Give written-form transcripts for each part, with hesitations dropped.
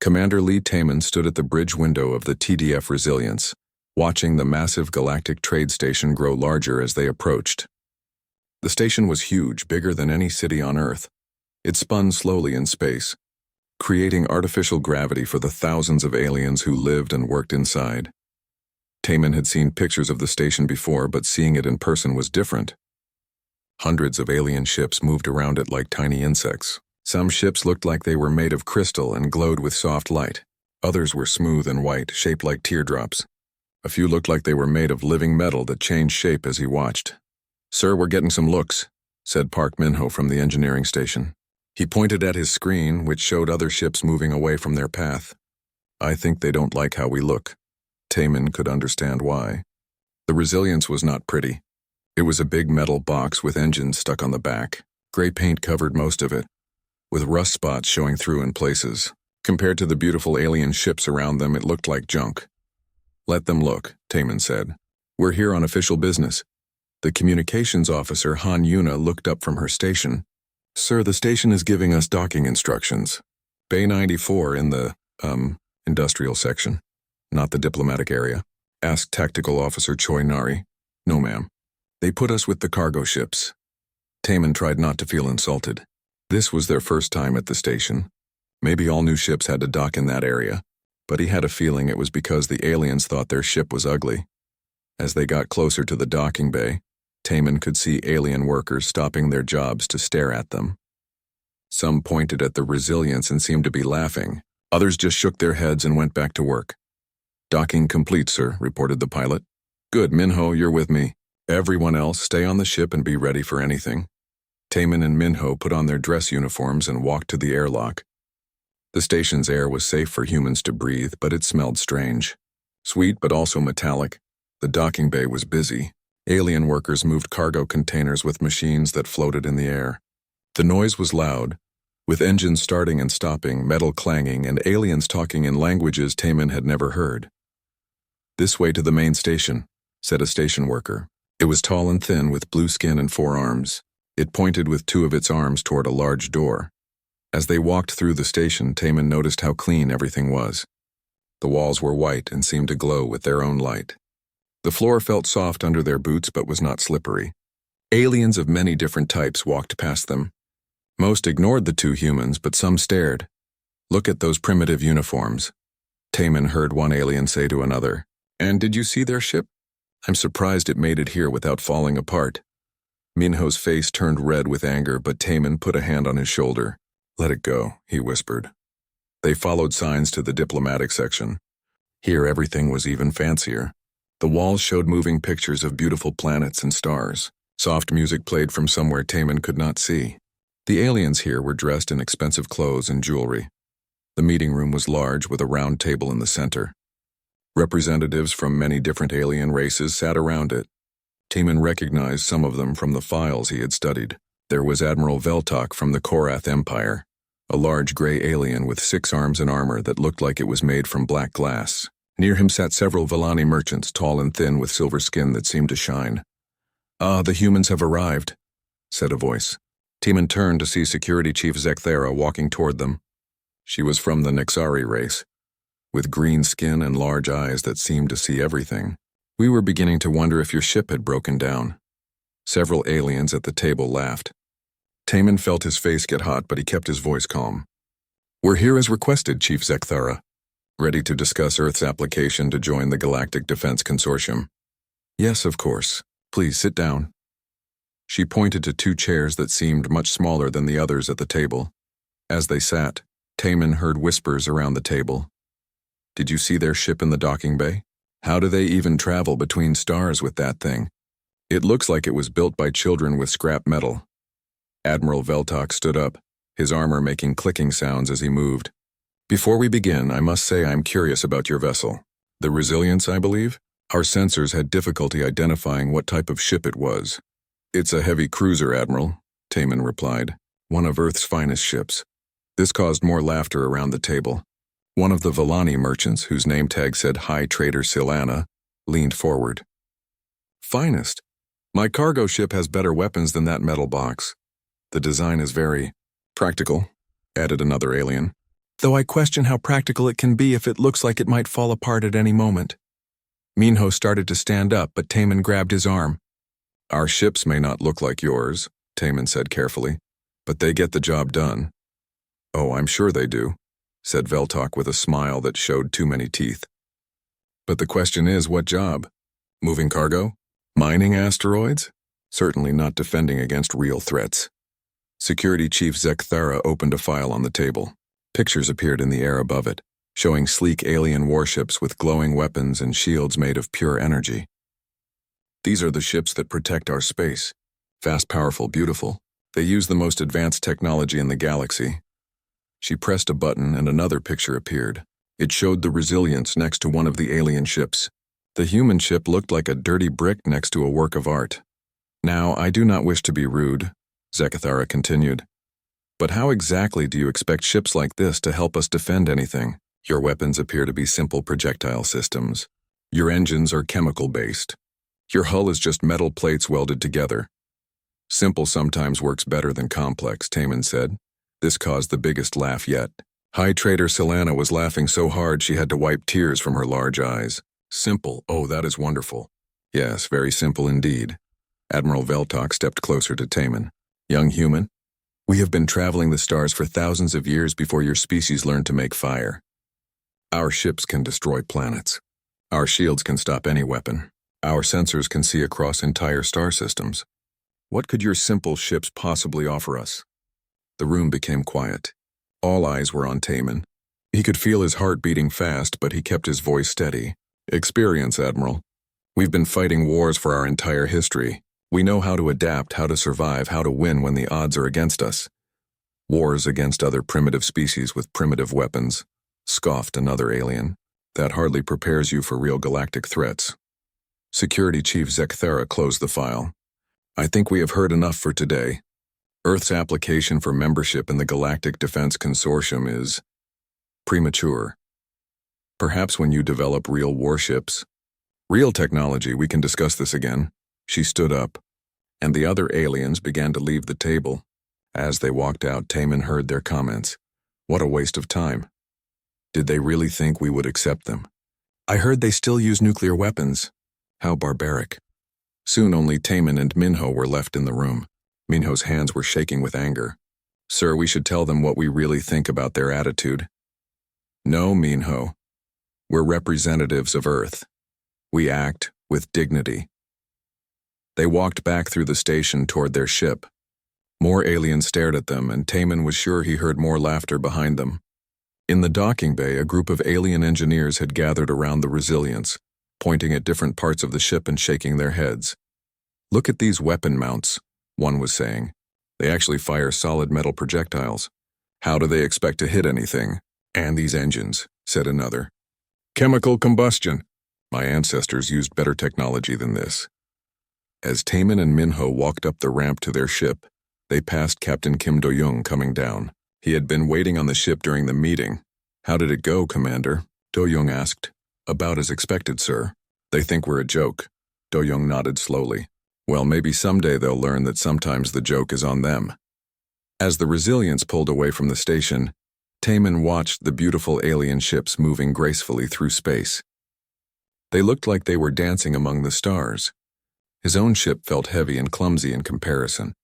Commander Lee Taman stood at the bridge window of the TDF Resilience, watching the massive galactic trade station grow larger as they approached. The station was huge, bigger than any city on Earth. It spun slowly in space, creating artificial gravity for the thousands of aliens who lived and worked inside. Taman had seen pictures of the station before, but seeing it in person was different. Hundreds of alien ships moved around it like tiny insects. Some ships looked like they were made of crystal and glowed with soft light. Others were smooth and white, shaped like teardrops. A few looked like they were made of living metal that changed shape as he watched. "Sir, we're getting some looks," said Park Minho from the engineering station. He pointed at his screen, which showed other ships moving away from their path. "I think they don't like how we look." Taman could understand why. The Resilience was not pretty. It was a big metal box with engines stuck on the back. Gray paint covered most of it, with rust spots showing through in places. Compared to the beautiful alien ships around them, it looked like junk. "Let them look," Taman said. "We're here on official business." The communications officer, Han Yuna, looked up from her station. "Sir, the station is giving us docking instructions. Bay 94 in the, industrial section, not the diplomatic area," asked Tactical Officer Choi Nari. "No, ma'am. They put us with the cargo ships." Taman tried not to feel insulted. This was their first time at the station. Maybe all new ships had to dock in that area, but he had a feeling it was because the aliens thought their ship was ugly. As they got closer to the docking bay, Taman could see alien workers stopping their jobs to stare at them. Some pointed at the Resilience and seemed to be laughing. Others just shook their heads and went back to work. "Docking complete, sir," reported the pilot. "Good, Minho, you're with me. Everyone else, stay on the ship and be ready for anything." Taman and Minho put on their dress uniforms and walked to the airlock. The station's air was safe for humans to breathe, but it smelled strange. Sweet, but also metallic. The docking bay was busy. Alien workers moved cargo containers with machines that floated in the air. The noise was loud, with engines starting and stopping, metal clanging, and aliens talking in languages Taman had never heard. "This way to the main station," said a station worker. It was tall and thin, with blue skin and 4 arms. It pointed with 2 of its arms toward a large door. As they walked through the station, Taman noticed how clean everything was. The walls were white and seemed to glow with their own light. The floor felt soft under their boots but was not slippery. Aliens of many different types walked past them. Most ignored the 2 humans, but some stared. "Look at those primitive uniforms," Taman heard one alien say to another. "And did you see their ship? I'm surprised it made it here without falling apart." Minho's face turned red with anger, but Taman put a hand on his shoulder. "Let it go," he whispered. They followed signs to the diplomatic section. Here everything was even fancier. The walls showed moving pictures of beautiful planets and stars. Soft music played from somewhere Taman could not see. The aliens here were dressed in expensive clothes and jewelry. The meeting room was large, with a round table in the center. Representatives from many different alien races sat around it. Taman recognized some of them from the files he had studied. There was Admiral Veltok from the Korath Empire, a large gray alien with 6 arms and armor that looked like it was made from black glass. Near him sat several Villani merchants, tall and thin with silver skin that seemed to shine. "Ah, the humans have arrived," said a voice. Taman turned to see Security Chief Zekthera walking toward them. She was from the Nexari race, with green skin and large eyes that seemed to see everything. "We were beginning to wonder if your ship had broken down." Several aliens at the table laughed. Taman felt his face get hot, but he kept his voice calm. "We're here as requested, Chief Zekthera, ready to discuss Earth's application to join the Galactic Defense Consortium." "Yes, of course. Please sit down." She pointed to 2 chairs that seemed much smaller than the others at the table. As they sat, Taman heard whispers around the table. "Did you see their ship in the docking bay? How do they even travel between stars with that thing? It looks like it was built by children with scrap metal." Admiral Veltok stood up, his armor making clicking sounds as he moved. "Before we begin, I must say I'm curious about your vessel. The Resilience, I believe? Our sensors had difficulty identifying what type of ship it was." "It's a heavy cruiser, Admiral," Taman replied. "One of Earth's finest ships." This caused more laughter around the table. One of the Villani merchants, whose name tag said High Trader Silana, leaned forward. "Finest? My cargo ship has better weapons than that metal box. The design is very practical," added another alien. though I question how practical it can be if it looks like it might fall apart at any moment. Minho started to stand up, but Taman grabbed his arm. Our ships may not look like yours, Taman said carefully, but they get the job done. Oh, I'm sure they do, said Veltok with a smile that showed too many teeth. But the question is, what job? Moving cargo? Mining asteroids? Certainly not defending against real threats. Security Chief Zekthara opened a file on the table. Pictures appeared in the air above it, showing sleek alien warships with glowing weapons and shields made of pure energy. These are the ships that protect our space. Fast, powerful, beautiful. They use the most advanced technology in the galaxy. She pressed a button and another picture appeared. It showed the Resilience next to one of the alien ships. The human ship looked like a dirty brick next to a work of art. Now, I do not wish to be rude, Zekthara continued. But how exactly do you expect ships like this to help us defend anything? Your weapons appear to be simple projectile systems. Your engines are chemical-based. Your hull is just metal plates welded together. Simple sometimes works better than complex, Taman said. This caused the biggest laugh yet. High Trader Solana was laughing so hard she had to wipe tears from her large eyes. Simple, oh, that is wonderful. Yes, very simple indeed. Admiral Veltok stepped closer to Taman. Young human, we have been traveling the stars for thousands of years before your species learned to make fire. Our ships can destroy planets. Our shields can stop any weapon. Our sensors can see across entire star systems. What could your simple ships possibly offer us? The room became quiet. All eyes were on Taman. He could feel his heart beating fast, but he kept his voice steady. Experience, Admiral. We've been fighting wars for our entire history. We know how to adapt, how to survive, how to win when the odds are against us. Wars against other primitive species with primitive weapons, scoffed another alien. That hardly prepares you for real galactic threats. Security Chief Zekthara closed the file. I think we have heard enough for today. Earth's application for membership in the Galactic Defense Consortium is premature. Perhaps when you develop real warships, real technology, we can discuss this again. She stood up, and the other aliens began to leave the table. As they walked out, Taman heard their comments. What a waste of time. Did they really think we would accept them? I heard they still use nuclear weapons. How barbaric. Soon only Taman and Minho were left in the room. Minho's hands were shaking with anger. Sir, we should tell them what we really think about their attitude. No, Minho. We're representatives of Earth. We act with dignity. They walked back through the station toward their ship. More aliens stared at them, and Taman was sure he heard more laughter behind them. In the docking bay, a group of alien engineers had gathered around the Resilience, pointing at different parts of the ship and shaking their heads. Look at these weapon mounts, one was saying. They actually fire solid metal projectiles. How do they expect to hit anything? And these engines, said another. Chemical combustion. My ancestors used better technology than this. As Taman and Minho walked up the ramp to their ship, they passed Captain Kim Do-young coming down. He had been waiting on the ship during the meeting. How did it go, Commander? Do-young asked. About as expected, sir. They think we're a joke. Do-young nodded slowly. Well, maybe someday they'll learn that sometimes the joke is on them. As the Resilience pulled away from the station, Taman watched the beautiful alien ships moving gracefully through space. They looked like they were dancing among the stars. His own ship felt heavy and clumsy in comparison.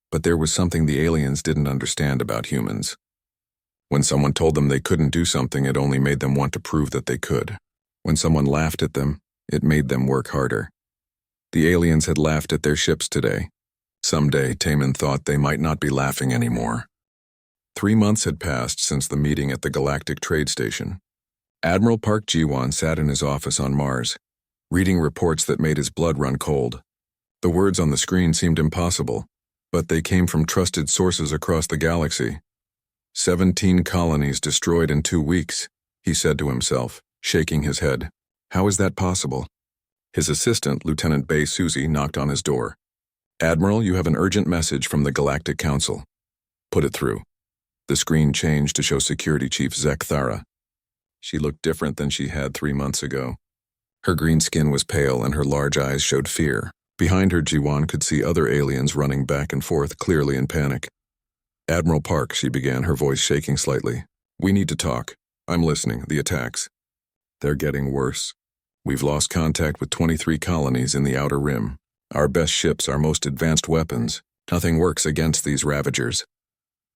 But there was something the aliens didn't understand about humans. When someone told them they couldn't do something, it only made them want to prove that they could. When someone laughed at them, it made them work harder. The aliens had laughed at their ships today. Someday, Taman thought they might not be laughing anymore. 3 months had passed since the meeting at the Galactic Trade Station. Admiral Park Ji-won sat in his office on Mars, reading reports that made his blood run cold. The words on the screen seemed impossible, but they came from trusted sources across the galaxy. 17 colonies destroyed in 2 weeks, he said to himself, shaking his head. How is that possible? His assistant, Lieutenant Bei Suzy, knocked on his door. Admiral, you have an urgent message from the Galactic Council. Put it through. The screen changed to show Security Chief Zekthara. She looked different than she had 3 months ago. Her green skin was pale and her large eyes showed fear. Behind her, Ji-won could see other aliens running back and forth, clearly in panic. Admiral Park, she began, her voice shaking slightly. We need to talk. I'm listening. The attacks. They're getting worse. We've lost contact with 23 colonies in the Outer Rim. Our best ships, our most advanced weapons. Nothing works against these Ravagers.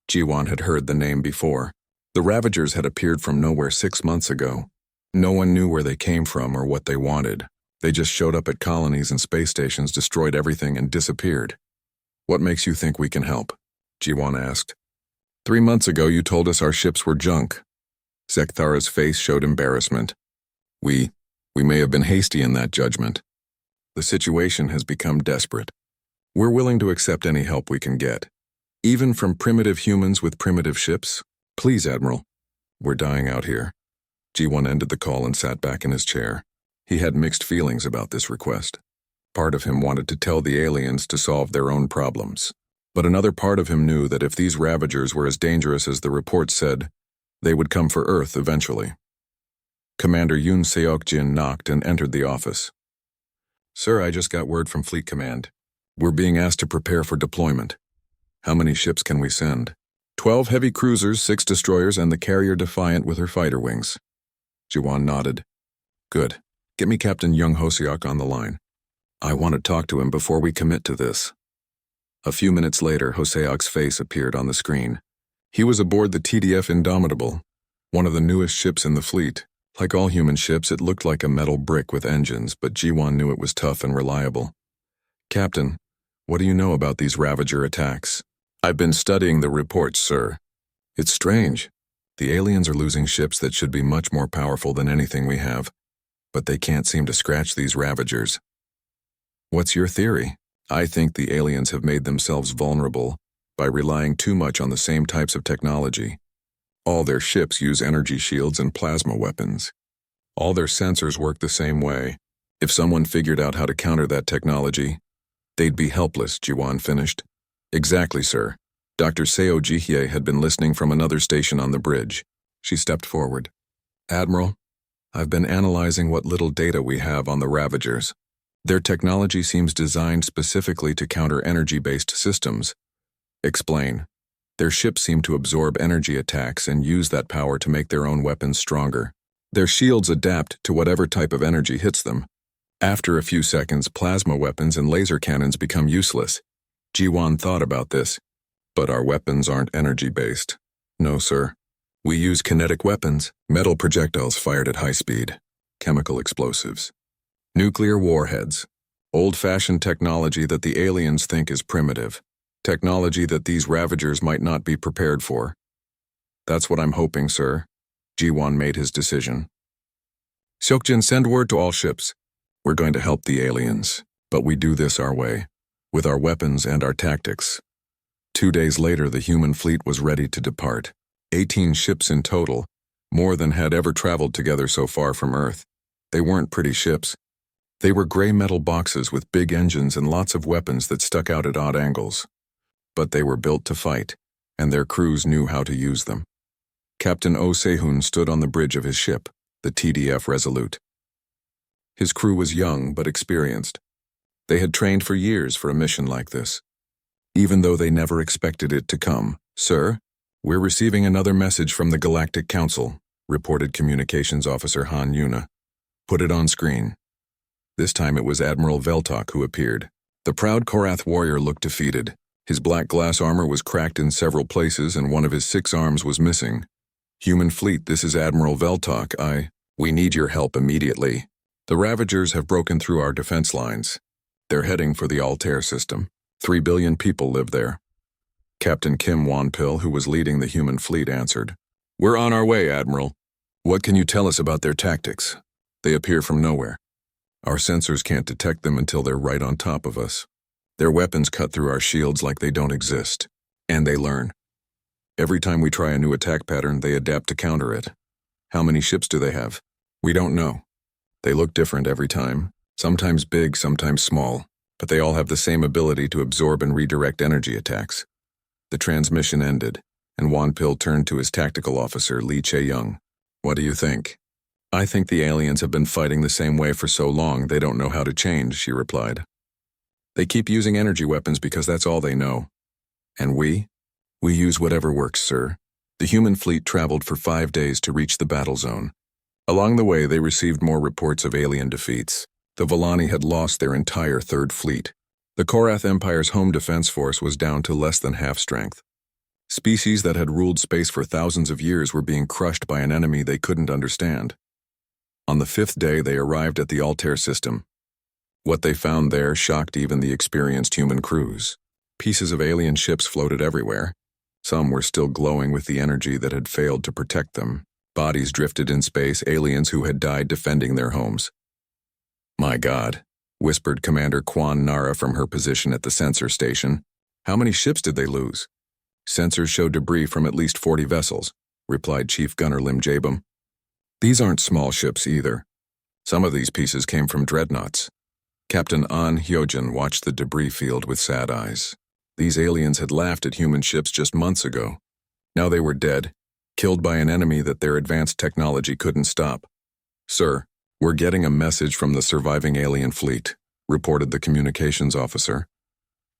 Jiwan had heard the name before. The Ravagers had appeared from nowhere 6 months ago. No one knew where they came from or what they wanted. They just showed up at colonies and space stations, destroyed everything, and disappeared. What makes you think we can help? Jiwan asked. 3 months ago you told us our ships were junk. Zekthara's face showed embarrassment. We may have been hasty in that judgment. The situation has become desperate. We're willing to accept any help we can get. Even from primitive humans with primitive ships? Please, Admiral. We're dying out here. G1 ended the call and sat back in his chair. He had mixed feelings about this request. Part of him wanted to tell the aliens to solve their own problems. But another part of him knew that if these Ravagers were as dangerous as the reports said, they would come for Earth eventually. Commander Yoon Seok-jin knocked and entered the office. Sir, I just got word from Fleet Command. We're being asked to prepare for deployment. How many ships can we send? 12 heavy cruisers, 6 destroyers, and the carrier Defiant with her fighter wings. Jiwan nodded. Good. Get me Captain Young Hoseok on the line. I want to talk to him before we commit to this. A few minutes later, Hoseok's face appeared on the screen. He was aboard the TDF Indomitable, one of the newest ships in the fleet. Like all human ships, it looked like a metal brick with engines, but Jiwan knew it was tough and reliable. Captain, what do you know about these Ravager attacks? I've been studying the reports, sir. It's strange. The aliens are losing ships that should be much more powerful than anything we have, but they can't seem to scratch these Ravagers. What's your theory? I think the aliens have made themselves vulnerable by relying too much on the same types of technology. All their ships use energy shields and plasma weapons. All their sensors work the same way. If someone figured out how to counter that technology, they'd be helpless, Jiwan finished. Exactly, sir. Dr. Seo Jihye had been listening from another station on the bridge. She stepped forward. Admiral, I've been analyzing what little data we have on the Ravagers. Their technology seems designed specifically to counter energy-based systems. Explain. Their ships seem to absorb energy attacks and use that power to make their own weapons stronger. Their shields adapt to whatever type of energy hits them. After a few seconds, plasma weapons and laser cannons become useless. Jiwan thought about this. But our weapons aren't energy-based. No, sir. We use kinetic weapons, metal projectiles fired at high speed, chemical explosives, nuclear warheads, old-fashioned technology that the aliens think is primitive. Technology that these Ravagers might not be prepared for. That's what I'm hoping, sir. Jiwan made his decision. Seokjin, send word to all ships. We're going to help the aliens, but we do this our way, with our weapons and our tactics. 2 days later, the human fleet was ready to depart. 18 ships in total, more than had ever traveled together so far from Earth. They weren't pretty ships. They were gray metal boxes with big engines and lots of weapons that stuck out at odd angles. But they were built to fight, and their crews knew how to use them. Captain Oh Sehun stood on the bridge of his ship, the TDF Resolute. His crew was young but experienced. They had trained for years for a mission like this. Even though they never expected it to come. Sir, we're receiving another message from the Galactic Council, reported Communications Officer Han Yuna. Put it on screen. This time it was Admiral Veltok who appeared. The proud Korath warrior looked defeated. His black glass armor was cracked in several places and one of his 6 arms was missing. Human fleet, this is Admiral Veltok. We need your help immediately. The Ravagers have broken through our defense lines. They're heading for the Altair system. 3 billion people live there. Captain Kim Wonpil, who was leading the human fleet, answered. We're on our way, Admiral. What can you tell us about their tactics? They appear from nowhere. Our sensors can't detect them until they're right on top of us. Their weapons cut through our shields like they don't exist. And they learn. Every time we try a new attack pattern, they adapt to counter it. How many ships do they have? We don't know. They look different every time. Sometimes big, sometimes small. But they all have the same ability to absorb and redirect energy attacks. The transmission ended, and Wonpil turned to his tactical officer, Lee Chae-young. What do you think? I think the aliens have been fighting the same way for so long they don't know how to change, she replied. They keep using energy weapons because that's all they know. And we use whatever works, sir. The human fleet traveled for 5 days to reach the battle zone. Along the way, they received more reports of alien defeats. The Volani had lost their entire third fleet. The Korath Empire's home defense force was down to less than half strength. Species that had ruled space for thousands of years were being crushed by an enemy they couldn't understand. On the 5th day, they arrived at the Altair system. What they found there shocked even the experienced human crews. Pieces of alien ships floated everywhere. Some were still glowing with the energy that had failed to protect them. Bodies drifted in space, aliens who had died defending their homes. "My God," whispered Commander Quan Nara from her position at the sensor station. "How many ships did they lose?" "Sensors show debris from at least 40 vessels," replied Chief Gunner Lim Jabum. "These aren't small ships either. Some of these pieces came from dreadnoughts." Captain An Hyojin watched the debris field with sad eyes. These aliens had laughed at human ships just months ago. Now they were dead, killed by an enemy that their advanced technology couldn't stop. "Sir, we're getting a message from the surviving alien fleet," reported the communications officer.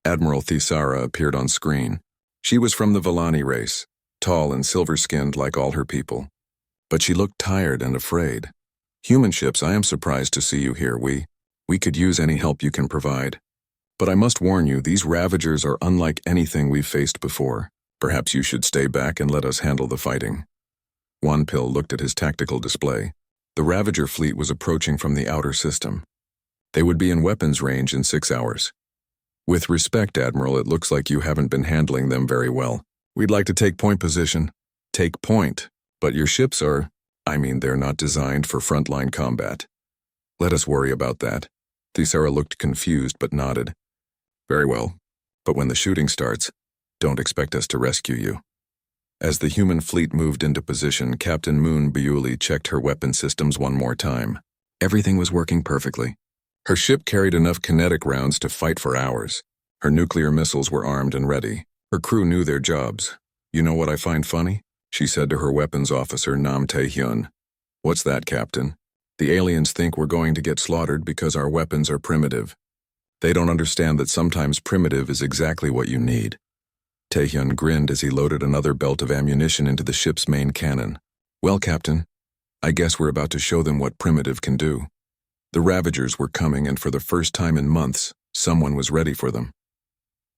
Admiral Thisara appeared on screen. She was from the Volani race, tall and silver-skinned like all her people. But she looked tired and afraid. "Human ships, I am surprised to see you here. We could use any help you can provide. But I must warn you, these Ravagers are unlike anything we've faced before. Perhaps you should stay back and let us handle the fighting." Wanpil looked at his tactical display. The Ravager fleet was approaching from the outer system. They would be in weapons range in 6 hours. "With respect, Admiral, it looks like you haven't been handling them very well. We'd like to take point position." "Take point? But your ships are... they're not designed for frontline combat." "Let us worry about that." Thisara looked confused but nodded. "Very well. But when the shooting starts, don't expect us to rescue you." As the human fleet moved into position, Captain Moon Biuli checked her weapon systems one more time. Everything was working perfectly. Her ship carried enough kinetic rounds to fight for hours. Her nuclear missiles were armed and ready. Her crew knew their jobs. "You know what I find funny?" she said to her weapons officer Nam Tae-hyun. "What's that, Captain?" "The aliens think we're going to get slaughtered because our weapons are primitive. They don't understand that sometimes primitive is exactly what you need." Taehyun grinned as he loaded another belt of ammunition into the ship's main cannon. "Well, Captain, I guess we're about to show them what primitive can do." The Ravagers were coming, and for the first time in months, someone was ready for them.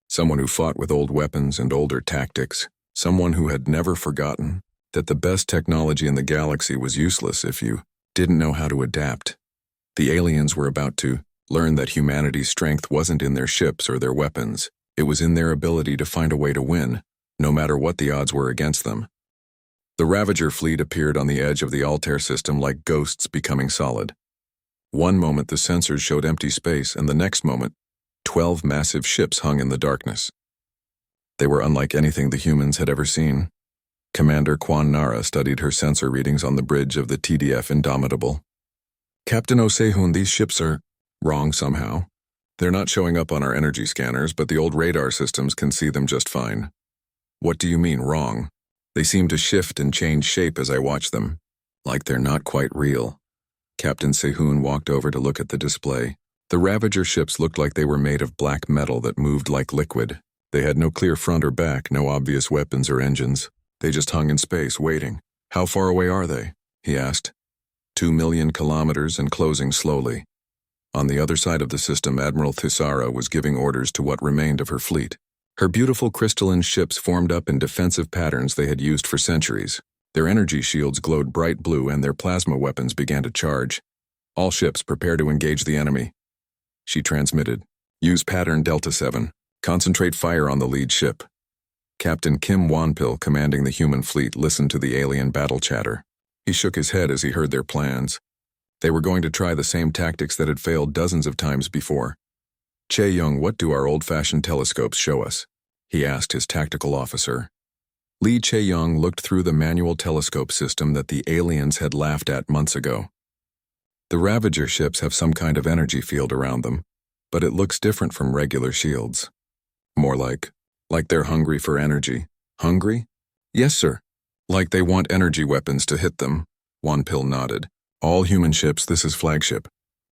Someone who fought with old weapons and older tactics. Someone who had never forgotten that the best technology in the galaxy was useless if you didn't know how to adapt. The aliens were about to learn that humanity's strength wasn't in their ships or their weapons. It was in their ability to find a way to win, no matter what the odds were against them. The Ravager fleet appeared on the edge of the Altair system like ghosts becoming solid. One moment the sensors showed empty space, and the next moment, 12 massive ships hung in the darkness. They were unlike anything the humans had ever seen. Commander Quan Nara studied her sensor readings on the bridge of the TDF Indomitable. "Captain Osehun, these ships are wrong somehow. They're not showing up on our energy scanners, but the old radar systems can see them just fine." "What do you mean, wrong?" "They seem to shift and change shape as I watch them, like they're not quite real." Captain Sehun walked over to look at the display. The Ravager ships looked like they were made of black metal that moved like liquid. They had no clear front or back, no obvious weapons or engines. They just hung in space, waiting. "How far away are they?" he asked. 2 million kilometers and closing slowly. On the other side of the system, Admiral Thisara was giving orders to what remained of her fleet. Her beautiful crystalline ships formed up in defensive patterns they had used for centuries. Their energy shields glowed bright blue and their plasma weapons began to charge. "All ships, prepare to engage the enemy." She transmitted. "Use pattern Delta 7. Concentrate fire on the lead ship." Captain Kim Wanpil, commanding the human fleet, listened to the alien battle chatter. He shook his head as he heard their plans. They were going to try the same tactics that had failed dozens of times before. "Chae-young, what do our old-fashioned telescopes show us?" he asked his tactical officer. Lee Chae-young looked through the manual telescope system that the aliens had laughed at months ago. "The Ravager ships have some kind of energy field around them, but it looks different from regular shields. More like they're hungry for energy." "Hungry?" "Yes, sir. Like they want energy weapons to hit them." Wanpil nodded. "All human ships, this is flagship.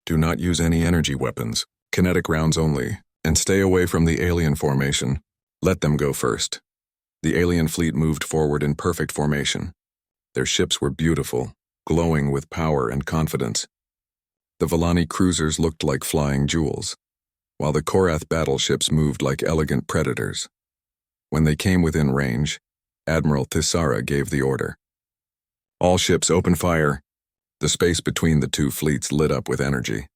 Do not use any energy weapons. Kinetic rounds only, and stay away from the alien formation. Let them go first." The alien fleet moved forward in perfect formation. Their ships were beautiful, glowing with power and confidence. The Volani cruisers looked like flying jewels, while the Korath battleships moved like elegant predators. When they came within range, Admiral Thisara gave the order. All ships open fire. The space between the two fleets lit up with energy.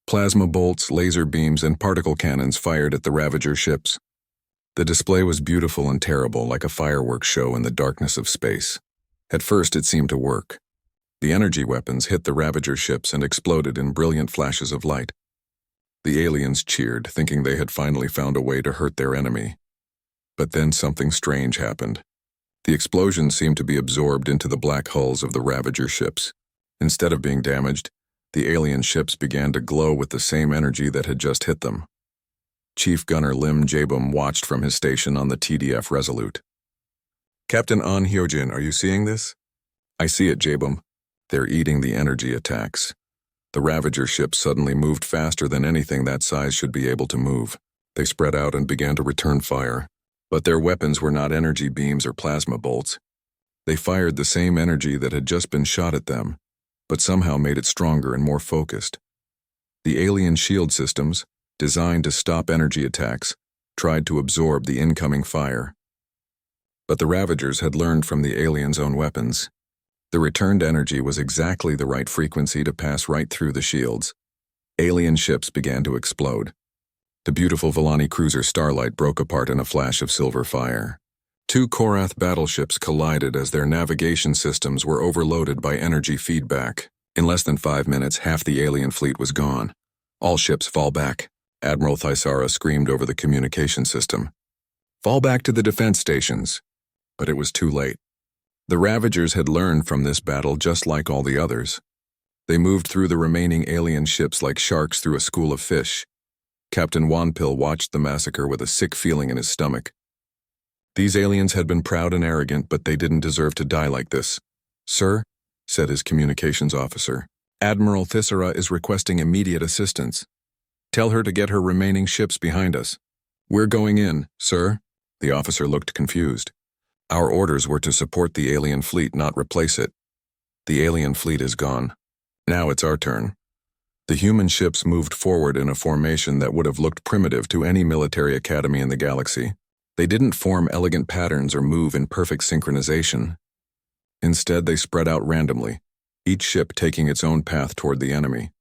Plasma bolts, laser beams, and particle cannons fired at the Ravager ships. The display was beautiful and terrible, like a fireworks show in the darkness of space. At first, it seemed to work. The energy weapons hit the Ravager ships and exploded in brilliant flashes of light. The aliens cheered, thinking they had finally found a way to hurt their enemy. But then something strange happened. The explosions seemed to be absorbed into the black hulls of the Ravager ships. Instead of being damaged, the alien ships began to glow with the same energy that had just hit them. Chief Gunner Lim Jabum watched from his station on the TDF Resolute. "Captain An Hyojin, are you seeing this?" "I see it, Jabum. They're eating the energy attacks." The Ravager ships suddenly moved faster than anything that size should be able to move. They spread out and began to return fire. But their weapons were not energy beams or plasma bolts. They fired the same energy that had just been shot at them, but somehow made it stronger and more focused. The alien shield systems, designed to stop energy attacks, tried to absorb the incoming fire. But the Ravagers had learned from the aliens' own weapons. The returned energy was exactly the right frequency to pass right through the shields. Alien ships began to explode. The beautiful Volani cruiser Starlight broke apart in a flash of silver fire. Two Korath battleships collided as their navigation systems were overloaded by energy feedback. In less than 5 minutes, half the alien fleet was gone. "All ships fall back," Admiral Thisara screamed over the communication system. "Fall back to the defense stations." But it was too late. The Ravagers had learned from this battle just like all the others. They moved through the remaining alien ships like sharks through a school of fish. Captain Wanpil watched the massacre with a sick feeling in his stomach. These aliens had been proud and arrogant, but they didn't deserve to die like this. "Sir," said his communications officer, "Admiral Thisara is requesting immediate assistance. Tell her to get her remaining ships behind us." "We're going in, sir." The officer looked confused. "Our orders were to support the alien fleet, not replace it. The alien fleet is gone. Now it's our turn." The human ships moved forward in a formation that would have looked primitive to any military academy in the galaxy. They didn't form elegant patterns or move in perfect synchronization. Instead, they spread out randomly, each ship taking its own path toward the enemy.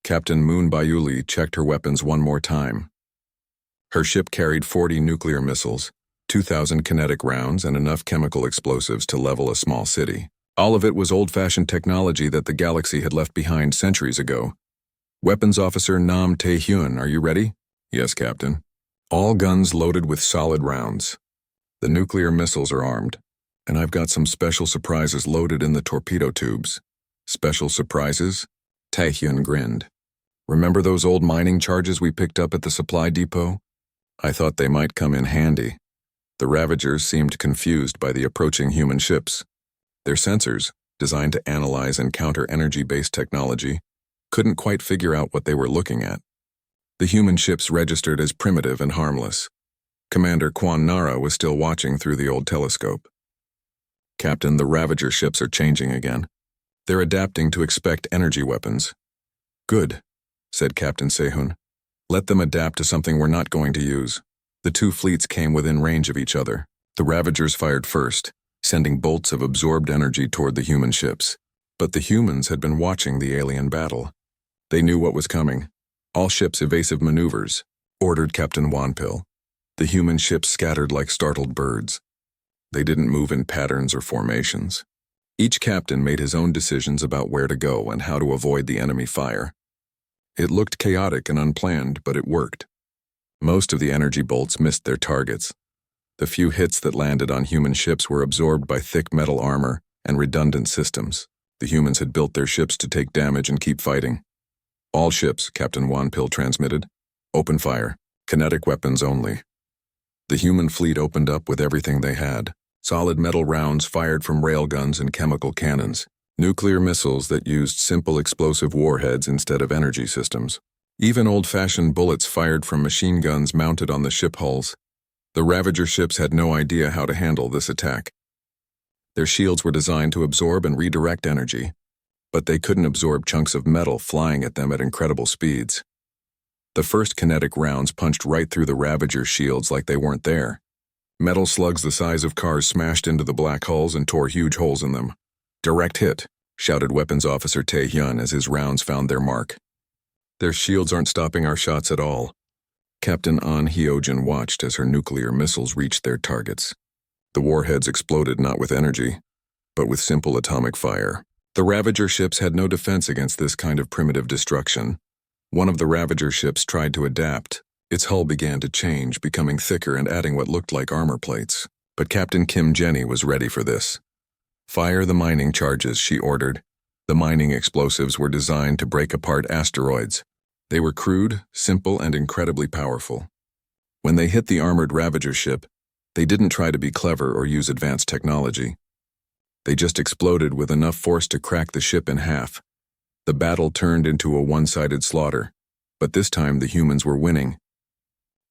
Captain Moon Bayuli checked her weapons one more time. Her ship carried 40 nuclear missiles, 2,000 kinetic rounds, and enough chemical explosives to level a small city. All of it was old-fashioned technology that the galaxy had left behind centuries ago. "Weapons Officer Nam Tae-hyun, are you ready?" "Yes, Captain." "All guns loaded with solid rounds. The nuclear missiles are armed, and I've got some special surprises loaded in the torpedo tubes." "Special surprises?" Tae-hyun grinned. "Remember those old mining charges we picked up at the supply depot? I thought they might come in handy." The Ravagers seemed confused by the approaching human ships. Their sensors, designed to analyze and counter energy-based technology, couldn't quite figure out what they were looking at. The human ships registered as primitive and harmless. Commander Quan Nara was still watching through the old telescope. "Captain, the Ravager ships are changing again. They're adapting to expect energy weapons." "Good," said Captain Sehun. "Let them adapt to something we're not going to use." The two fleets came within range of each other. The Ravagers fired first, sending bolts of absorbed energy toward the human ships. But the humans had been watching the alien battle. They knew what was coming. "All ships evasive maneuvers," ordered Captain Wanpil. The human ships scattered like startled birds. They didn't move in patterns or formations. Each captain made his own decisions about where to go and how to avoid the enemy fire. It looked chaotic and unplanned, but it worked. Most of the energy bolts missed their targets. The few hits that landed on human ships were absorbed by thick metal armor and redundant systems. The humans had built their ships to take damage and keep fighting. "All ships," Captain Wanpil transmitted. "Open fire. Kinetic weapons only." The human fleet opened up with everything they had. Solid metal rounds fired from railguns and chemical cannons. Nuclear missiles that used simple explosive warheads instead of energy systems. Even old-fashioned bullets fired from machine guns mounted on the ship hulls. The Ravager ships had no idea how to handle this attack. Their shields were designed to absorb and redirect energy, but they couldn't absorb chunks of metal flying at them at incredible speeds. The first kinetic rounds punched right through the Ravager shields like they weren't there. Metal slugs the size of cars smashed into the black hulls and tore huge holes in them. "Direct hit," shouted Weapons Officer Tae-hyun as his rounds found their mark. "Their shields aren't stopping our shots at all." Captain An Hyojin watched as her nuclear missiles reached their targets. The warheads exploded not with energy, but with simple atomic fire. The Ravager ships had no defense against this kind of primitive destruction. One of the Ravager ships tried to adapt. Its hull began to change, becoming thicker and adding what looked like armor plates. But Captain Kim Jenny was ready for this. "Fire the mining charges," she ordered. The mining explosives were designed to break apart asteroids. They were crude, simple, and incredibly powerful. When they hit the armored Ravager ship, they didn't try to be clever or use advanced technology. They just exploded with enough force to crack the ship in half. The battle turned into a one-sided slaughter, but this time the humans were winning.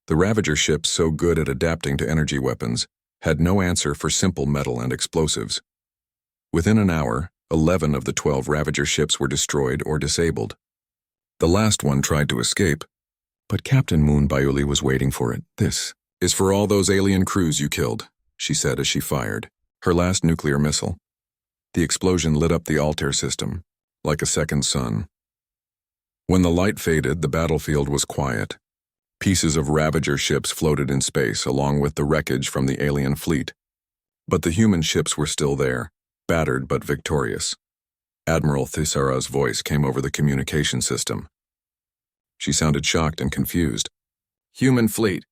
The Ravager ships, so good at adapting to energy weapons, had no answer for simple metal and explosives. Within an hour, 11 of the 12 Ravager ships were destroyed or disabled. The last one tried to escape, but Captain Moon Bayuli was waiting for it. "This is for all those alien crews you killed," she said as she fired her last nuclear missile. The explosion lit up the Altair system, like a second sun. When the light faded, the battlefield was quiet. Pieces of Ravager ships floated in space along with the wreckage from the alien fleet. But the human ships were still there, battered but victorious. Admiral Thisara's voice came over the communication system. She sounded shocked and confused. "Human fleet.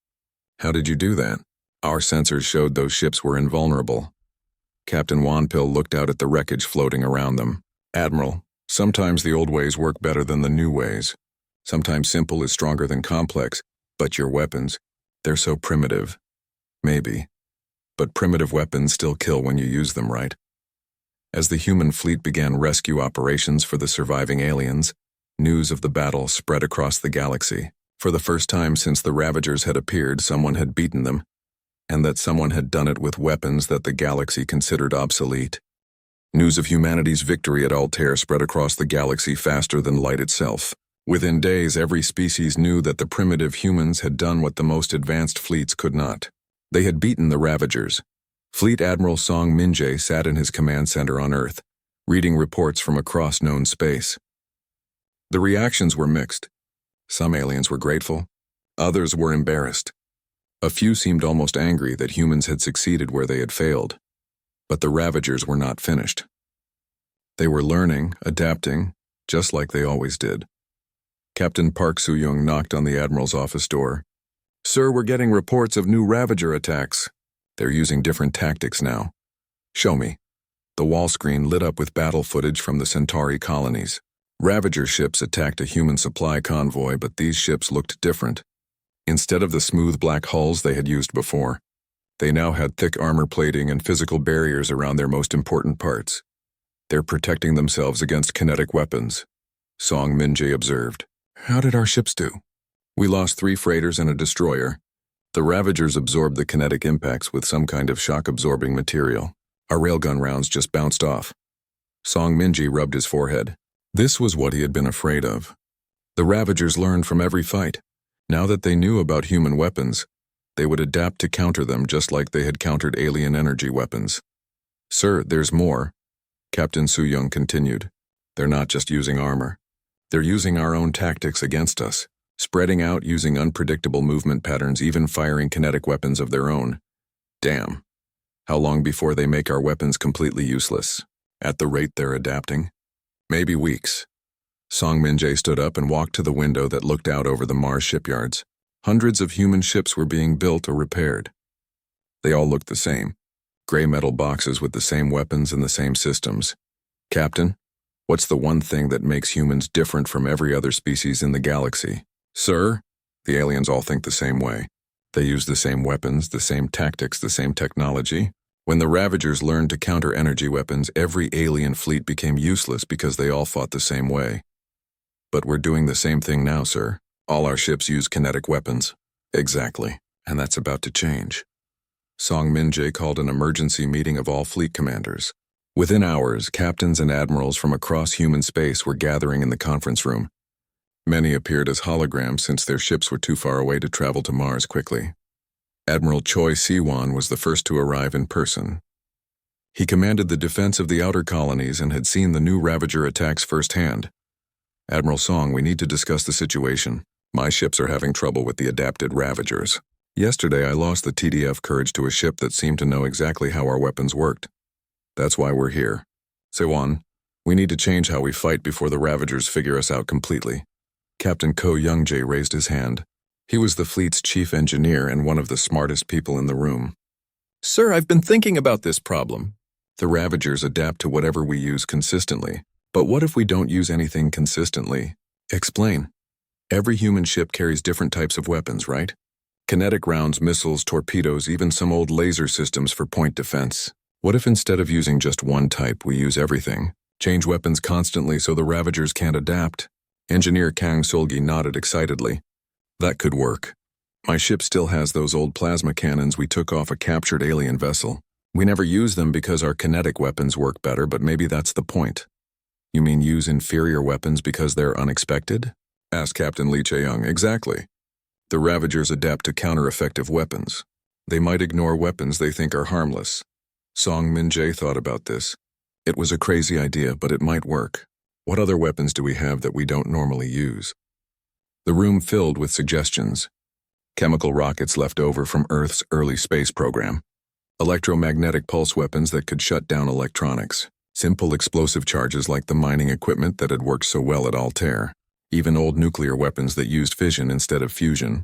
How did you do that? Our sensors showed those ships were invulnerable." Captain Wanpil looked out at the wreckage floating around them. "Admiral, sometimes the old ways work better than the new ways. Sometimes simple is stronger than complex, but your weapons, they're so primitive." "Maybe. But primitive weapons still kill when you use them right." As the human fleet began rescue operations for the surviving aliens, news of the battle spread across the galaxy. For the first time since the Ravagers had appeared, someone had beaten them, and that someone had done it with weapons that the galaxy considered obsolete. News of humanity's victory at Altair spread across the galaxy faster than light itself. Within days, every species knew that the primitive humans had done what the most advanced fleets could not. They had beaten the Ravagers. Fleet Admiral Song Min-jae sat in his command center on Earth, reading reports from across known space. The reactions were mixed. Some aliens were grateful, others were embarrassed. A few seemed almost angry that humans had succeeded where they had failed. But the Ravagers were not finished. They were learning, adapting, just like they always did. Captain Park Soo-young knocked on the Admiral's office door. "Sir, we're getting reports of new Ravager attacks. They're using different tactics now." "Show me." The wall screen lit up with battle footage from the Centauri colonies. Ravager ships attacked a human supply convoy, but these ships looked different. Instead of the smooth black hulls they had used before, they now had thick armor plating and physical barriers around their most important parts. "They're protecting themselves against kinetic weapons," Song Min-jae observed. "How did our ships do?" "We lost 3 freighters and a destroyer. The Ravagers absorbed the kinetic impacts with some kind of shock-absorbing material. Our railgun rounds just bounced off." Song Min-jae rubbed his forehead. This was what he had been afraid of. The Ravagers learned from every fight. Now that they knew about human weapons, they would adapt to counter them just like they had countered alien energy weapons. "Sir, there's more," Captain Soo-young continued. "They're not just using armor. They're using our own tactics against us, spreading out using unpredictable movement patterns, even firing kinetic weapons of their own. Damn. How long before they make our weapons completely useless? At the rate they're adapting? Maybe weeks." Song Min-jae stood up and walked to the window that looked out over the Mars shipyards. Hundreds of human ships were being built or repaired. They all looked the same. Gray metal boxes with the same weapons and the same systems. "Captain, what's the one thing that makes humans different from every other species in the galaxy?" "Sir?" The aliens all think the same way. They use the same weapons, the same tactics, the same technology. When the Ravagers learned to counter energy weapons, every alien fleet became useless because they all fought the same way. "But we're doing the same thing now, sir. All our ships use kinetic weapons." "Exactly. And that's about to change. Song Min-jae called an emergency meeting of all fleet commanders. Within hours, captains and admirals from across human space were gathering in the conference room. Many appeared as holograms since their ships were too far away to travel to Mars quickly. Admiral Choi Si-won was the first to arrive in person. He commanded the defense of the outer colonies and had seen the new Ravager attacks firsthand. Admiral Song, we need to discuss the situation. My ships are having trouble with the adapted Ravagers. Yesterday, I lost the TDF courage to a ship that seemed to know exactly how our weapons worked. That's why we're here. Se-won, we need to change how we fight before the Ravagers figure us out completely. Captain Ko Young-jae raised his hand. He was the fleet's chief engineer and one of the smartest people in the room. Sir, I've been thinking about this problem. The Ravagers adapt to whatever we use consistently. But what if we don't use anything consistently? Explain. Every human ship carries different types of weapons, right? Kinetic rounds, missiles, torpedoes, even some old laser systems for point defense. What if instead of using just one type, we use everything? Change weapons constantly so the Ravagers can't adapt? Engineer Kang Solgi nodded excitedly. That could work. My ship still has those old plasma cannons we took off a captured alien vessel. We never use them because our kinetic weapons work better, but maybe that's the point. You mean use inferior weapons because they're unexpected? Asked Captain Lee Chae-young. Exactly. The Ravagers adapt to counter-effective weapons. They might ignore weapons they think are harmless. Song Min-jae thought about this. It was a crazy idea, but it might work. What other weapons do we have that we don't normally use? The room filled with suggestions. Chemical rockets left over from Earth's early space program. Electromagnetic pulse weapons that could shut down electronics. Simple explosive charges like the mining equipment that had worked so well at Altair. Even old nuclear weapons that used fission instead of fusion.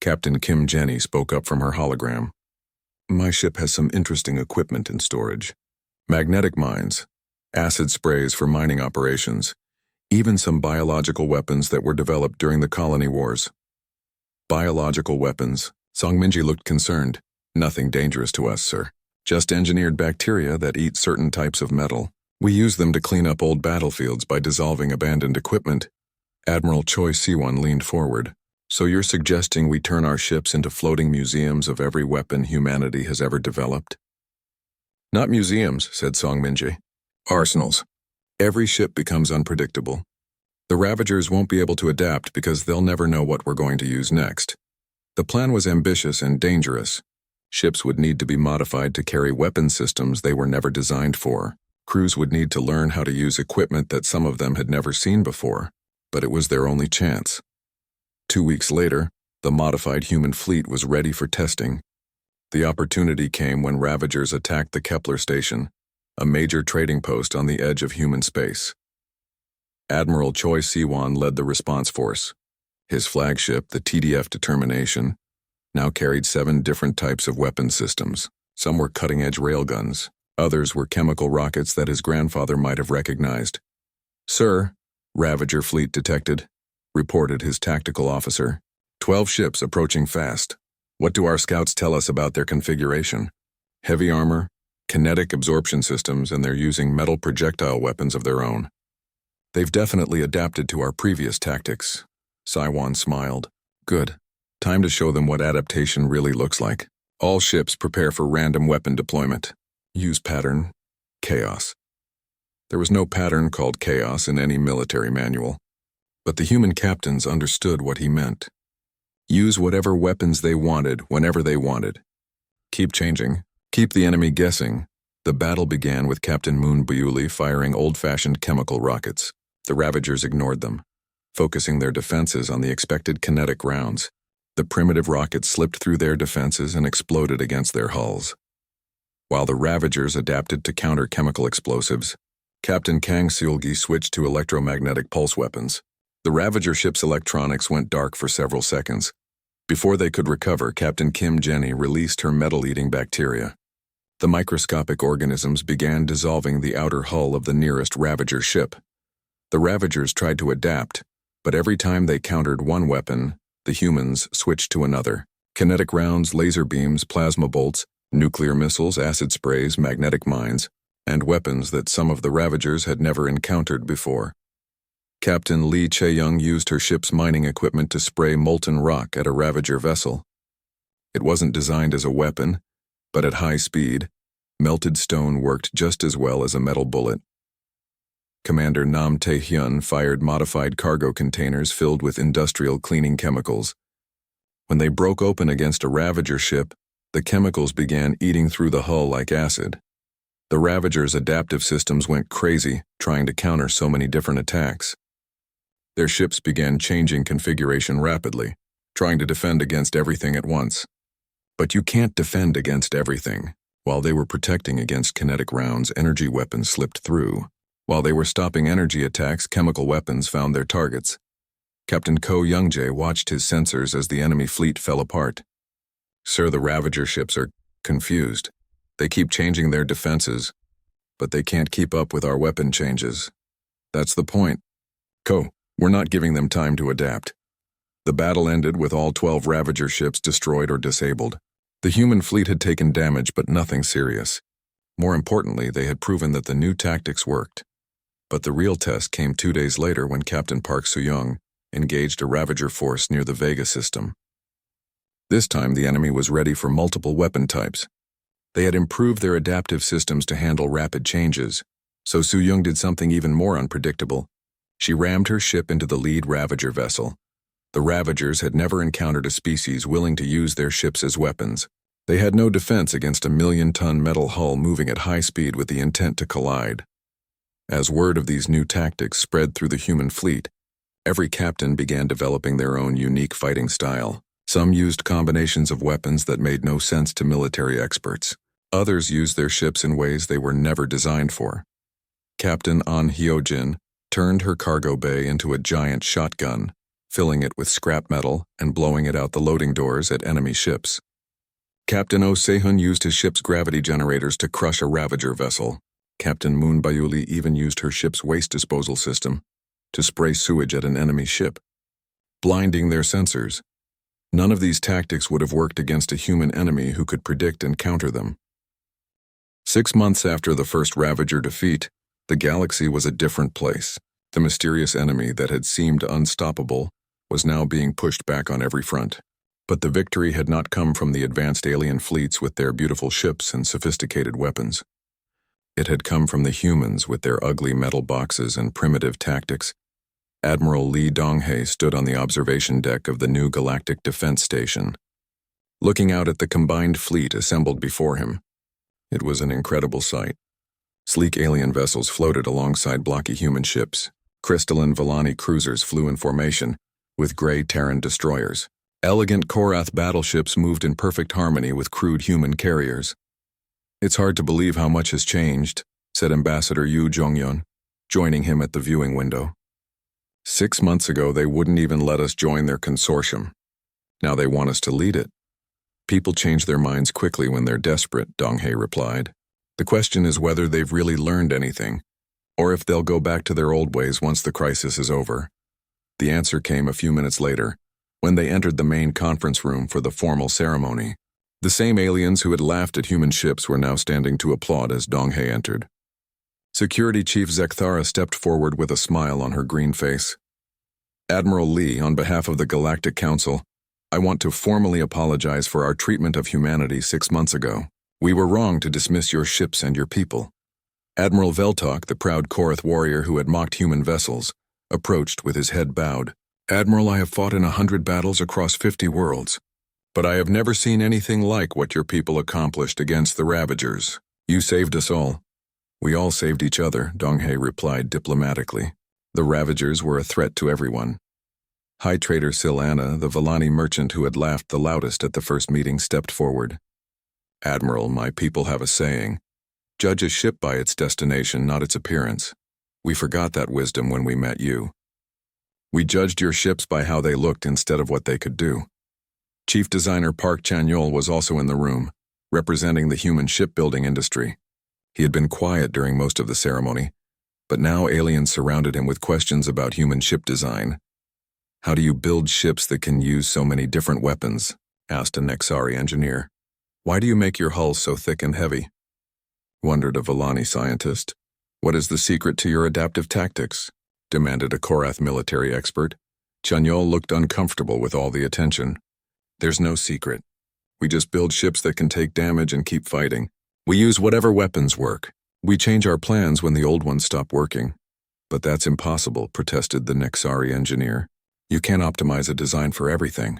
Captain Kim Jenny spoke up from her hologram. My ship has some interesting equipment in storage. Magnetic mines, acid sprays for mining operations, even some biological weapons that were developed during the colony wars. Biological weapons. Song Min-jae looked concerned. Nothing dangerous to us, sir. Just engineered bacteria that eat certain types of metal. We use them to clean up old battlefields by dissolving abandoned equipment. Admiral Choi Si-won leaned forward. So you're suggesting we turn our ships into floating museums of every weapon humanity has ever developed? Not museums, said Song Min-jae. Arsenals. Every ship becomes unpredictable. The Ravagers won't be able to adapt because they'll never know what we're going to use next. The plan was ambitious and dangerous. Ships would need to be modified to carry weapon systems they were never designed for. Crews would need to learn how to use equipment that some of them had never seen before, but it was their only chance. 2 weeks later, the modified human fleet was ready for testing. The opportunity came when Ravagers attacked the Kepler station, a major trading post on the edge of human space. Admiral Choi Si-won led the response force. His flagship, the TDF Determination, now carried 7 different types of weapon systems. Some were cutting-edge railguns. Others were chemical rockets that his grandfather might have recognized. Sir, Ravager fleet detected, reported his tactical officer. 12 ships approaching fast. What do our scouts tell us about their configuration? Heavy armor, kinetic absorption systems, and they're using metal projectile weapons of their own. They've definitely adapted to our previous tactics. Si-won smiled. Good. Time to show them what adaptation really looks like. All ships prepare for random weapon deployment. Use pattern, chaos. There was no pattern called chaos in any military manual, but the human captains understood what he meant. Use whatever weapons they wanted whenever they wanted. Keep changing. Keep the enemy guessing. The battle began with Captain Moon Buyuli firing old-fashioned chemical rockets. The Ravagers ignored them, focusing their defenses on the expected kinetic rounds. The primitive rockets slipped through their defenses and exploded against their hulls. While the Ravagers adapted to counter chemical explosives, Captain Kang Seulgi switched to electromagnetic pulse weapons. The Ravager ship's electronics went dark for several seconds. Before they could recover, Captain Kim Jenny released her metal-eating bacteria. The microscopic organisms began dissolving the outer hull of the nearest Ravager ship. The Ravagers tried to adapt, but every time they countered one weapon, the humans switched to another. Kinetic rounds, laser beams, plasma bolts, nuclear missiles, acid sprays, magnetic mines, and weapons that some of the Ravagers had never encountered before. Captain Lee Chae-young used her ship's mining equipment to spray molten rock at a Ravager vessel. It wasn't designed as a weapon, but at high speed, melted stone worked just as well as a metal bullet. Commander Nam Tae-hyun fired modified cargo containers filled with industrial cleaning chemicals. When they broke open against a Ravager ship, the chemicals began eating through the hull like acid. The Ravager's adaptive systems went crazy, trying to counter so many different attacks. Their ships began changing configuration rapidly, trying to defend against everything at once. But you can't defend against everything. While they were protecting against kinetic rounds, energy weapons slipped through. While they were stopping energy attacks, chemical weapons found their targets. Captain Ko Youngjae watched his sensors as the enemy fleet fell apart. Sir, the Ravager ships are confused. They keep changing their defenses, but they can't keep up with our weapon changes. That's the point. Ko, we're not giving them time to adapt. The battle ended with all 12 Ravager ships destroyed or disabled. The human fleet had taken damage, but nothing serious. More importantly, they had proven that the new tactics worked. But the real test came 2 days later when Captain Park Soo-young engaged a Ravager force near the Vega system. This time, the enemy was ready for multiple weapon types. They had improved their adaptive systems to handle rapid changes, so Soo-young did something even more unpredictable. She rammed her ship into the lead Ravager vessel. The Ravagers had never encountered a species willing to use their ships as weapons. They had no defense against a 1,000,000-ton metal hull moving at high speed with the intent to collide. As word of these new tactics spread through the human fleet, every captain began developing their own unique fighting style. Some used combinations of weapons that made no sense to military experts. Others used their ships in ways they were never designed for. Captain An Hyojin turned her cargo bay into a giant shotgun, filling it with scrap metal and blowing it out the loading doors at enemy ships. Captain Oh Sehun used his ship's gravity generators to crush a Ravager vessel. Captain Moon Bayuli even used her ship's waste disposal system to spray sewage at an enemy ship, blinding their sensors. None of these tactics would have worked against a human enemy who could predict and counter them. 6 months after the first Ravager defeat, the galaxy was a different place. The mysterious enemy that had seemed unstoppable was now being pushed back on every front. But the victory had not come from the advanced alien fleets with their beautiful ships and sophisticated weapons. It had come from the humans with their ugly metal boxes and primitive tactics. Admiral Lee Dong-hae stood on the observation deck of the new Galactic Defense Station, looking out at the combined fleet assembled before him. It was an incredible sight. Sleek alien vessels floated alongside blocky human ships. Crystalline Volani cruisers flew in formation, with gray Terran destroyers. Elegant Korath battleships moved in perfect harmony with crude human carriers. "It's hard to believe how much has changed," said Ambassador Yu Jonghyun, joining him at the viewing window. 6 months ago, they wouldn't even let us join their consortium. Now they want us to lead it. People change their minds quickly when they're desperate, Dong-hae replied. The question is whether they've really learned anything, or if they'll go back to their old ways once the crisis is over. The answer came a few minutes later, when they entered the main conference room for the formal ceremony. The same aliens who had laughed at human ships were now standing to applaud as Dong-hae entered. Security Chief Zekthara stepped forward with a smile on her green face. "Admiral Lee, on behalf of the Galactic Council, I want to formally apologize for our treatment of humanity 6 months ago. We were wrong to dismiss your ships and your people." Admiral Veltok, the proud Korath warrior who had mocked human vessels, approached with his head bowed. "Admiral, I have fought in 100 battles across 50 worlds, but I have never seen anything like what your people accomplished against the Ravagers. You saved us all." "We all saved each other," Dong-hae replied diplomatically. The Ravagers were a threat to everyone. High Trader Silana, the Volani merchant who had laughed the loudest at the first meeting, stepped forward. "Admiral, my people have a saying. Judge a ship by its destination, not its appearance. We forgot that wisdom when we met you. We judged your ships by how they looked instead of what they could do." Chief Designer Park Chan-yeol was also in the room, representing the human shipbuilding industry. He had been quiet during most of the ceremony, but now aliens surrounded him with questions about human ship design. "How do you build ships that can use so many different weapons?" asked a Nexari engineer. "Why do you make your hulls so thick and heavy?" wondered a Volani scientist. "What is the secret to your adaptive tactics?" demanded a Korath military expert. Chan-yeol looked uncomfortable with all the attention. "There's no secret. We just build ships that can take damage and keep fighting. We use whatever weapons work. We change our plans when the old ones stop working. But that's impossible, protested the Nexari engineer. You can't optimize a design for everything.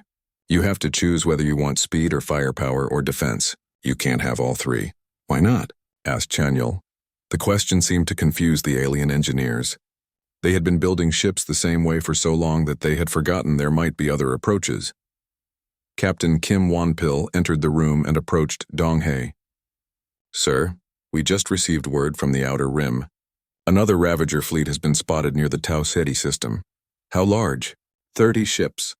You have to choose whether you want speed or firepower or defense. You can't have all three. Why not? Asked Chanyul. The question seemed to confuse the alien engineers. They had been building ships the same way for so long that they had forgotten there might be other approaches. Captain Kim Wonpil entered the room and approached Donghae. Sir, we just received word from the Outer Rim. Another Ravager fleet has been spotted near the Tau Ceti system. How large? 30 ships.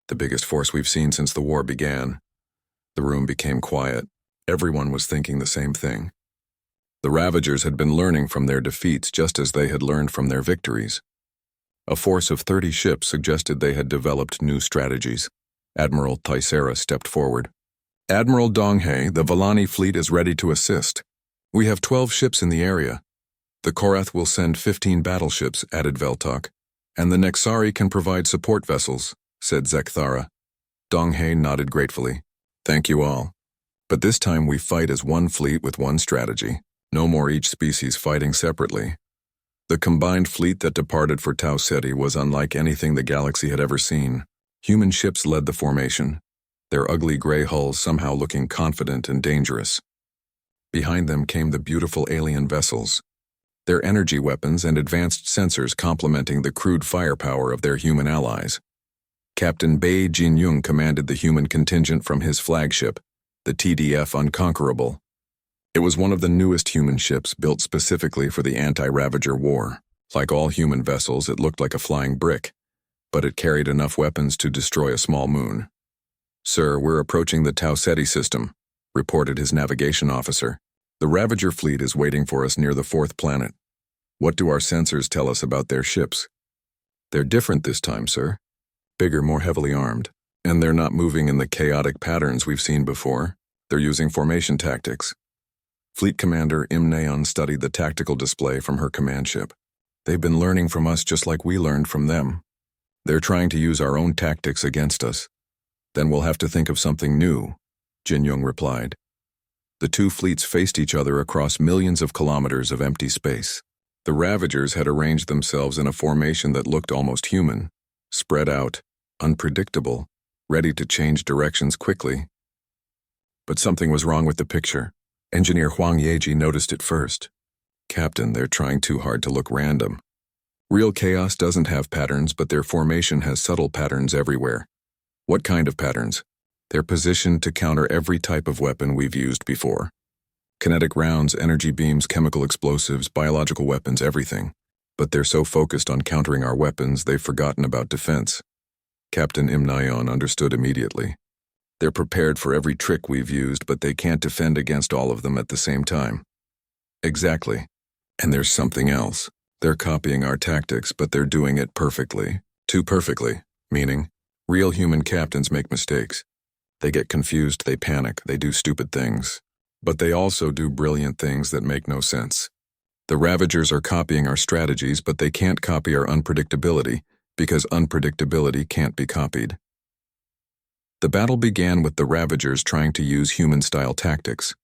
The biggest force we've seen since the war began. The room became quiet. Everyone was thinking the same thing. The Ravagers had been learning from their defeats just as they had learned from their victories. A force of 30 ships suggested they had developed new strategies. Admiral Tysera stepped forward. Admiral Donghae, the Vellani fleet is ready to assist. We have 12 ships in the area. The Korath will send 15 battleships, added Veltok, and the Nexari can provide support vessels, said Zekthara. Donghae nodded gratefully. Thank you all. But this time we fight as one fleet with one strategy. No more each species fighting separately. The combined fleet that departed for Tau Ceti was unlike anything the galaxy had ever seen. Human ships led the formation, their ugly gray hulls somehow looking confident and dangerous. Behind them came the beautiful alien vessels, their energy weapons and advanced sensors complementing the crude firepower of their human allies. Captain Bei Jinyung commanded the human contingent from his flagship, the TDF Unconquerable. It was one of the newest human ships built specifically for the anti-Ravager war. Like all human vessels, it looked like a flying brick, but it carried enough weapons to destroy a small moon. Sir, we're approaching the Tau Ceti system, reported his navigation officer. The Ravager fleet is waiting for us near the 4th planet. What do our sensors tell us about their ships? They're different this time, sir. Bigger, more heavily armed. And they're not moving in the chaotic patterns we've seen before. They're using formation tactics. Fleet Commander Imneon studied the tactical display from her command ship. They've been learning from us just like we learned from them. They're trying to use our own tactics against us. Then we'll have to think of something new, Jinyung replied. The two fleets faced each other across millions of kilometers of empty space. The Ravagers had arranged themselves in a formation that looked almost human, spread out, unpredictable, ready to change directions quickly. But something was wrong with the picture. Engineer Huang Yeji noticed it first. Captain, they're trying too hard to look random. Real chaos doesn't have patterns, but their formation has subtle patterns everywhere. What kind of patterns? They're positioned to counter every type of weapon we've used before. Kinetic rounds, energy beams, chemical explosives, biological weapons, everything. But they're so focused on countering our weapons, they've forgotten about defense. Captain Imnayon understood immediately. They're prepared for every trick we've used, but they can't defend against all of them at the same time. Exactly. And there's something else. They're copying our tactics, but they're doing it perfectly. Too perfectly, meaning, real human captains make mistakes. They get confused, they panic, they do stupid things. But they also do brilliant things that make no sense. The Ravagers are copying our strategies, but they can't copy our unpredictability, because unpredictability can't be copied. The battle began with the Ravagers trying to use human-style tactics.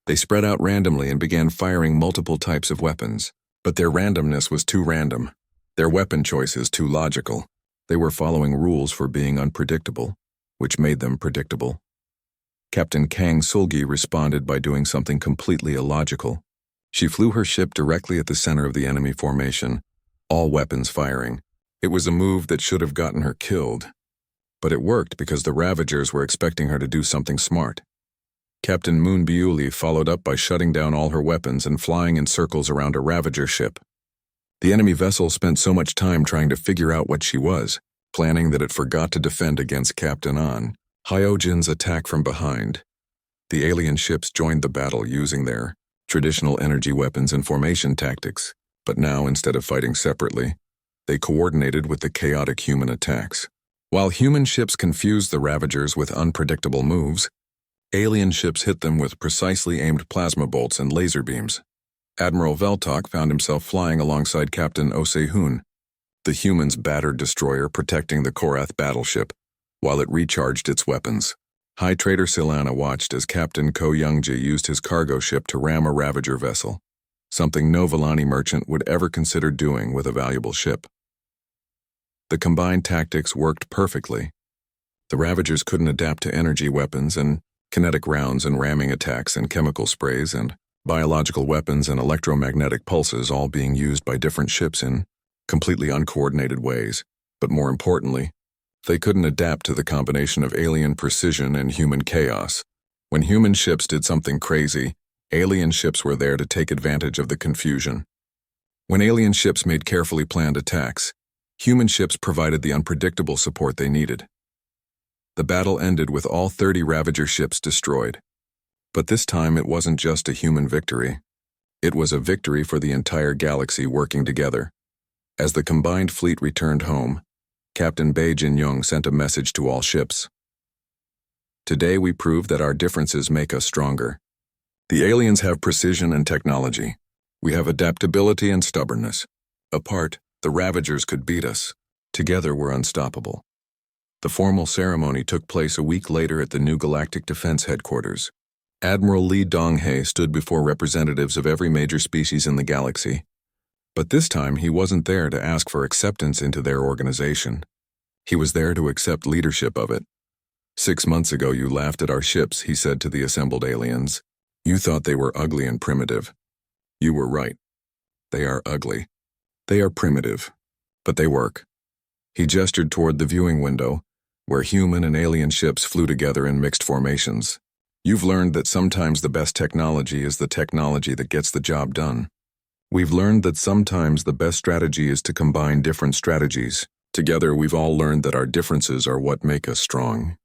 They spread out randomly and began firing multiple types of weapons. But their randomness was too random. Their weapon choices too logical. They were following rules for being unpredictable, which made them predictable. Captain Kang Sulgi responded by doing something completely illogical. She flew her ship directly at the center of the enemy formation, all weapons firing. It was a move that should have gotten her killed. But it worked because the Ravagers were expecting her to do something smart. Captain Moon Biuli followed up by shutting down all her weapons and flying in circles around a Ravager ship. The enemy vessel spent so much time trying to figure out what she was, planning that it forgot to defend against Captain An. Hyojin's attack from behind. The alien ships joined the battle using their traditional energy weapons and formation tactics, but now instead of fighting separately, they coordinated with the chaotic human attacks. While human ships confused the Ravagers with unpredictable moves, alien ships hit them with precisely aimed plasma bolts and laser beams. Admiral Veltok found himself flying alongside Captain Osehun, the humans' battered destroyer protecting the Korath battleship, while it recharged its weapons. High Trader Silana watched as Captain Ko Youngji used his cargo ship to ram a Ravager vessel, something no Villani merchant would ever consider doing with a valuable ship. The combined tactics worked perfectly. The Ravagers couldn't adapt to energy weapons and kinetic rounds and ramming attacks and chemical sprays and biological weapons and electromagnetic pulses all being used by different ships in completely uncoordinated ways. But more importantly, they couldn't adapt to the combination of alien precision and human chaos. When human ships did something crazy, alien ships were there to take advantage of the confusion. When alien ships made carefully planned attacks, human ships provided the unpredictable support they needed. The battle ended with all 30 Ravager ships destroyed. But this time it wasn't just a human victory. It was a victory for the entire galaxy working together. As the combined fleet returned home, Captain Bei Jin-young sent a message to all ships. Today we prove that our differences make us stronger. The aliens have precision and technology. We have adaptability and stubbornness. Apart, the Ravagers could beat us. Together we're unstoppable. The formal ceremony took place a week later at the new Galactic Defense Headquarters. Admiral Li Donghae stood before representatives of every major species in the galaxy. But this time he wasn't there to ask for acceptance into their organization. He was there to accept leadership of it. 6 months ago you laughed at our ships, he said to the assembled aliens. You thought they were ugly and primitive. You were right. They are ugly. They are primitive. But they work. He gestured toward the viewing window, where human and alien ships flew together in mixed formations. You've learned that sometimes the best technology is the technology that gets the job done. We've learned that sometimes the best strategy is to combine different strategies. Together we've all learned that our differences are what make us strong.